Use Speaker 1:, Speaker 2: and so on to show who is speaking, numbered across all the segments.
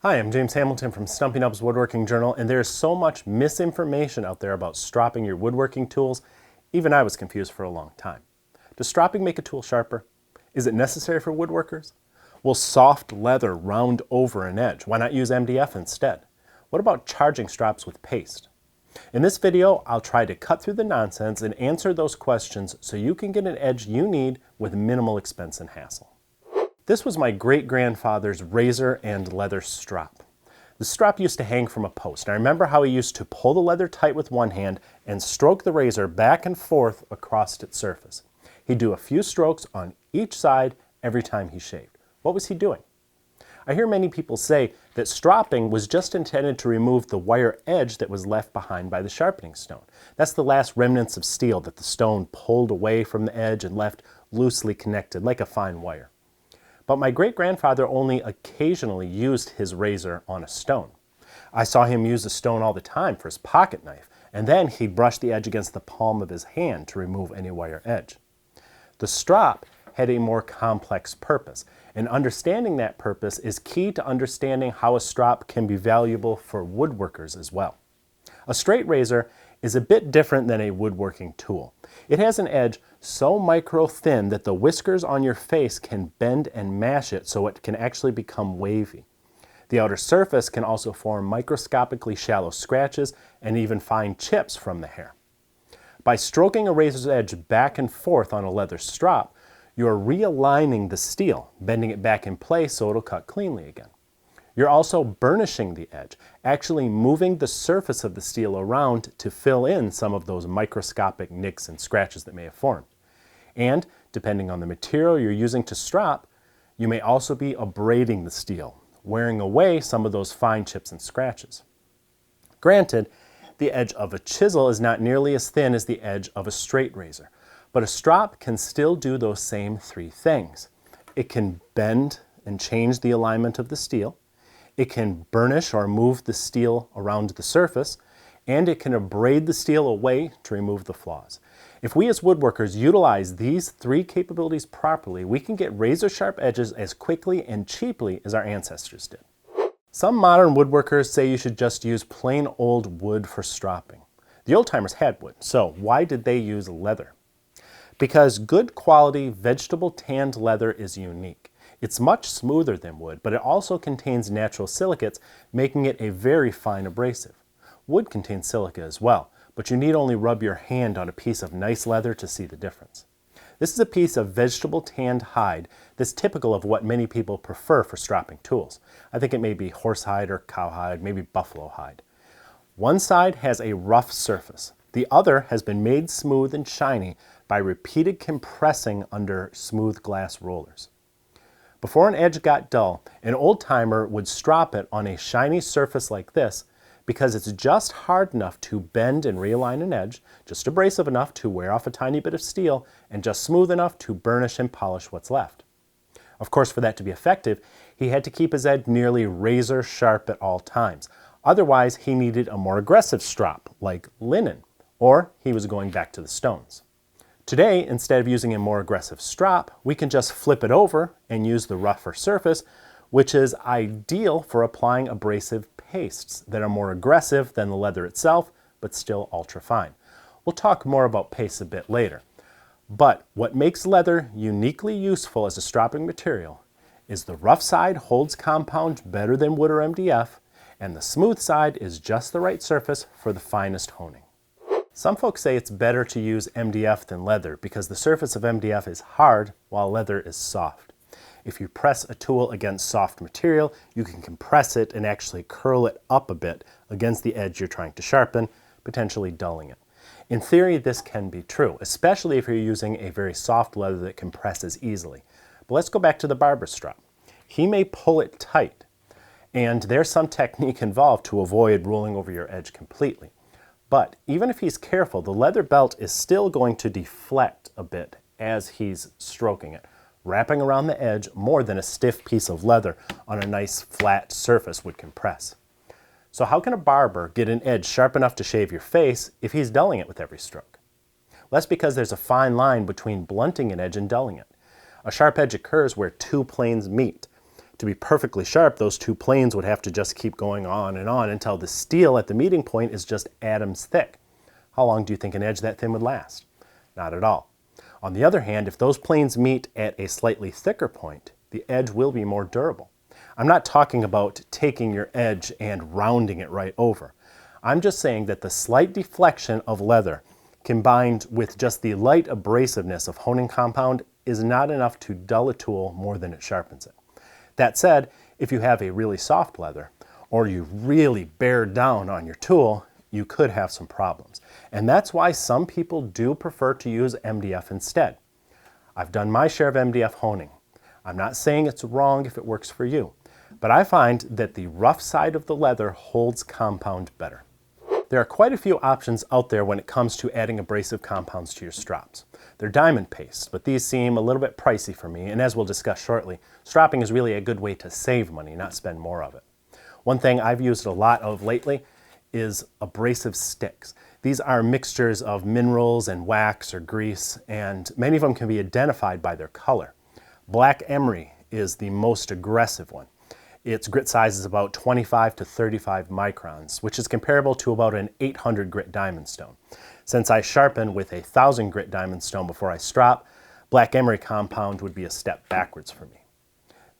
Speaker 1: Hi, I'm James Hamilton from Stumpy Nubs Woodworking Journal, and there is so much misinformation out there about stropping your woodworking tools. Even I was confused for a long time. Does stropping make a tool sharper? Is it necessary for woodworkers? Will soft leather round over an edge? Why not use MDF instead? What about charging strops with paste? In this video, I'll try to cut through the nonsense and answer those questions so you can get an edge you need with minimal expense and hassle. This was my great-grandfather's razor and leather strop. The strop used to hang from a post. I remember how he used to pull the leather tight with one hand and stroke the razor back and forth across its surface. He'd do a few strokes on each side every time he shaved. What was he doing? I hear many people say that stropping was just intended to remove the wire edge that was left behind by the sharpening stone. That's the last remnants of steel that the stone pulled away from the edge and left loosely connected like a fine wire. But my great-grandfather only occasionally used his razor on a stone. I saw him use a stone all the time for his pocket knife, and then he'd brush the edge against the palm of his hand to remove any wire edge. The strop had a more complex purpose, and understanding that purpose is key to understanding how a strop can be valuable for woodworkers as well. A straight razor is a bit different than a woodworking tool. It has an edge so micro thin that the whiskers on your face can bend and mash it so it can actually become wavy. The outer surface can also form microscopically shallow scratches and even fine chips from the hair. By stroking a razor's edge back and forth on a leather strop, you are realigning the steel, bending it back in place so it'll cut cleanly again. You're also burnishing the edge, actually moving the surface of the steel around to fill in some of those microscopic nicks and scratches that may have formed. And, depending on the material you're using to strop, you may also be abrading the steel, wearing away some of those fine chips and scratches. Granted, the edge of a chisel is not nearly as thin as the edge of a straight razor, but a strop can still do those same three things. It can bend and change the alignment of the steel. It can burnish or move the steel around the surface, and it can abrade the steel away to remove the flaws. If we as woodworkers utilize these three capabilities properly, we can get razor-sharp edges as quickly and cheaply as our ancestors did. Some modern woodworkers say you should just use plain old wood for stropping. The old-timers had wood, so why did they use leather? Because good quality vegetable tanned leather is unique. It's much smoother than wood, but it also contains natural silicates, making it a very fine abrasive. Wood contains silica as well, but you need only rub your hand on a piece of nice leather to see the difference. This is a piece of vegetable tanned hide that's typical of what many people prefer for stropping tools. I think it may be horsehide or cowhide, maybe buffalo hide. One side has a rough surface. The other has been made smooth and shiny by repeated compressing under smooth glass rollers. Before an edge got dull, an old-timer would strop it on a shiny surface like this because it's just hard enough to bend and realign an edge, just abrasive enough to wear off a tiny bit of steel, and just smooth enough to burnish and polish what's left. Of course, for that to be effective, he had to keep his edge nearly razor sharp at all times. Otherwise, he needed a more aggressive strop, like linen, or he was going back to the stones. Today, instead of using a more aggressive strop, we can just flip it over and use the rougher surface, which is ideal for applying abrasive pastes that are more aggressive than the leather itself, but still ultra fine. We'll talk more about pastes a bit later. But what makes leather uniquely useful as a stropping material is the rough side holds compound better than wood or MDF, and the smooth side is just the right surface for the finest honing. Some folks say it's better to use MDF than leather because the surface of MDF is hard while leather is soft. If you press a tool against soft material, you can compress it and actually curl it up a bit against the edge you're trying to sharpen, potentially dulling it. In theory, this can be true, especially if you're using a very soft leather that compresses easily. But let's go back to the barber strop. He may pull it tight, and there's some technique involved to avoid rolling over your edge completely. But even if he's careful, the leather belt is still going to deflect a bit as he's stroking it, wrapping around the edge more than a stiff piece of leather on a nice flat surface would compress. So how can a barber get an edge sharp enough to shave your face if he's dulling it with every stroke? Well, that's because there's a fine line between blunting an edge and dulling it. A sharp edge occurs where two planes meet. To be perfectly sharp, those two planes would have to just keep going on until the steel at the meeting point is just atoms thick. How long do you think an edge that thin would last? Not at all. On the other hand, if those planes meet at a slightly thicker point, the edge will be more durable. I'm not talking about taking your edge and rounding it right over. I'm just saying that the slight deflection of leather combined with just the light abrasiveness of honing compound is not enough to dull a tool more than it sharpens it. That said, if you have a really soft leather or you really bear down on your tool, you could have some problems. And that's why some people do prefer to use MDF instead. I've done my share of MDF honing. I'm not saying it's wrong if it works for you, but I find that the rough side of the leather holds compound better. There are quite a few options out there when it comes to adding abrasive compounds to your strops. They're diamond paste, but these seem a little bit pricey for me, and as we'll discuss shortly, stropping is really a good way to save money, not spend more of it. One thing I've used a lot of lately is abrasive sticks. These are mixtures of minerals and wax or grease, and many of them can be identified by their color. Black emery is the most aggressive one. Its grit size is about 25 to 35 microns, which is comparable to about an 800 grit diamond stone. Since I sharpen with a 1000 grit diamond stone before I strop, black emery compound would be a step backwards for me.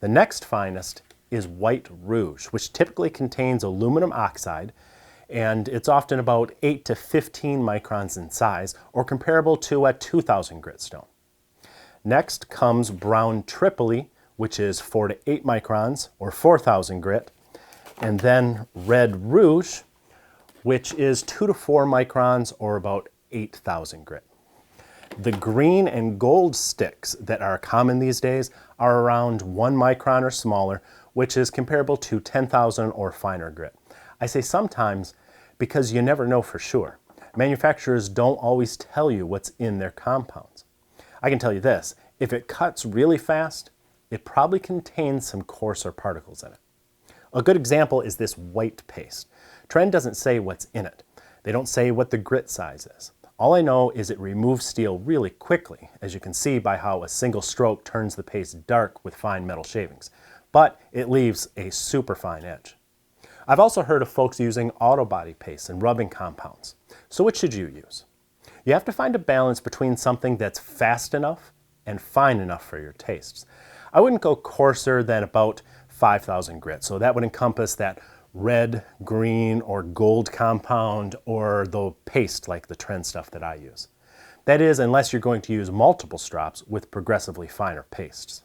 Speaker 1: The next finest is white rouge, which typically contains aluminum oxide, and it's often about 8 to 15 microns in size, or comparable to a 2000 grit stone. Next comes brown tripoli, which is 4 to 8 microns, or 4000 grit, and then red rouge, which is 2 to 4 microns, or about 8000 grit. The green and gold sticks that are common these days are around 1 micron or smaller, which is comparable to 10,000 or finer grit. I say sometimes because you never know for sure. Manufacturers don't always tell you what's in their compounds. I can tell you this, if it cuts really fast, it probably contains some coarser particles in it. A good example is this white paste. Trend doesn't say what's in it. They don't say what the grit size is. All I know is it removes steel really quickly, as you can see by how a single stroke turns the paste dark with fine metal shavings, but it leaves a super fine edge. I've also heard of folks using auto body paste and rubbing compounds. So which should you use? You have to find a balance between something that's fast enough and fine enough for your tastes. I wouldn't go coarser than about 5000 grit, so that would encompass that red, green, or gold compound, or the paste like the Trend stuff that I use. That is, unless you're going to use multiple strops with progressively finer pastes.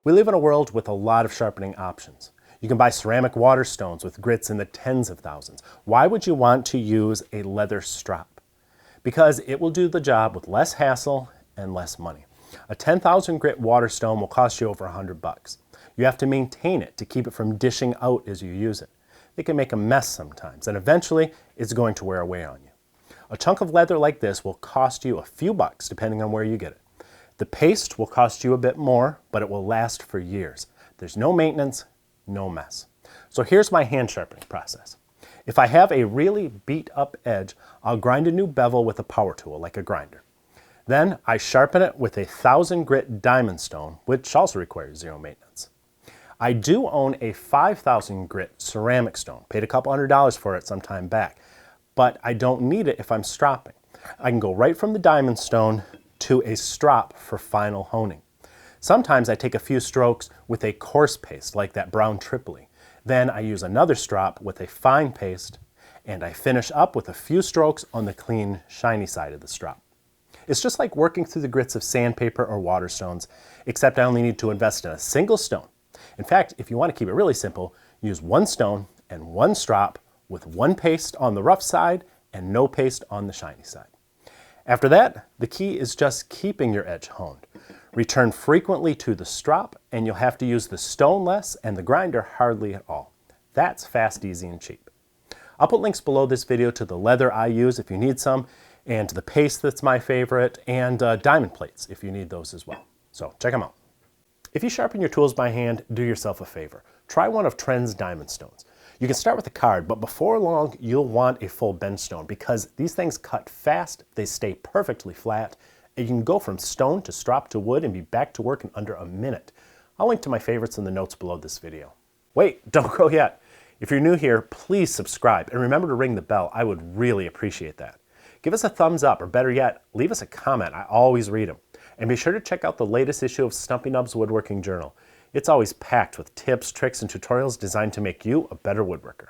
Speaker 1: We live in a world with a lot of sharpening options. You can buy ceramic water stones with grits in the tens of thousands. Why would you want to use a leather strop? Because it will do the job with less hassle and less money. A 10,000 grit water stone will cost you over $100. You have to maintain it to keep it from dishing out as you use it. It can make a mess sometimes, and eventually it's going to wear away on you. A chunk of leather like this will cost you a few bucks depending on where you get it. The paste will cost you a bit more, but it will last for years. There's no maintenance, no mess. So here's my hand sharpening process. If I have a really beat up edge, I'll grind a new bevel with a power tool like a grinder. Then I sharpen it with a 1000 grit diamond stone, which also requires zero maintenance. I do own a 5000 grit ceramic stone, paid a couple $100 for it some time back, but I don't need it if I'm stropping. I can go right from the diamond stone to a strop for final honing. Sometimes I take a few strokes with a coarse paste like that brown tripoli. Then I use another strop with a fine paste, and I finish up with a few strokes on the clean, shiny side of the strop. It's just like working through the grits of sandpaper or water stones, except I only need to invest in a single stone. In fact, if you want to keep it really simple, use one stone and one strop with one paste on the rough side and no paste on the shiny side. After that, the key is just keeping your edge honed. Return frequently to the strop, and you'll have to use the stone less and the grinder hardly at all. That's fast, easy, and cheap. I'll put links below this video to the leather I use if you need some, and the paste that's my favorite, and diamond plates if you need those as well. So check them out. If you sharpen your tools by hand, do yourself a favor. Try one of Trend's diamond stones. You can start with a card, but before long, you'll want a full bench stone because these things cut fast, they stay perfectly flat, and you can go from stone to strop to wood and be back to work in under a minute. I'll link to my favorites in the notes below this video. Wait, don't go yet. If you're new here, please subscribe and remember to ring the bell. I would really appreciate that. Give us a thumbs up, or better yet, leave us a comment. I always read them. And be sure to check out the latest issue of Stumpy Nubs Woodworking Journal. It's always packed with tips, tricks, and tutorials designed to make you a better woodworker.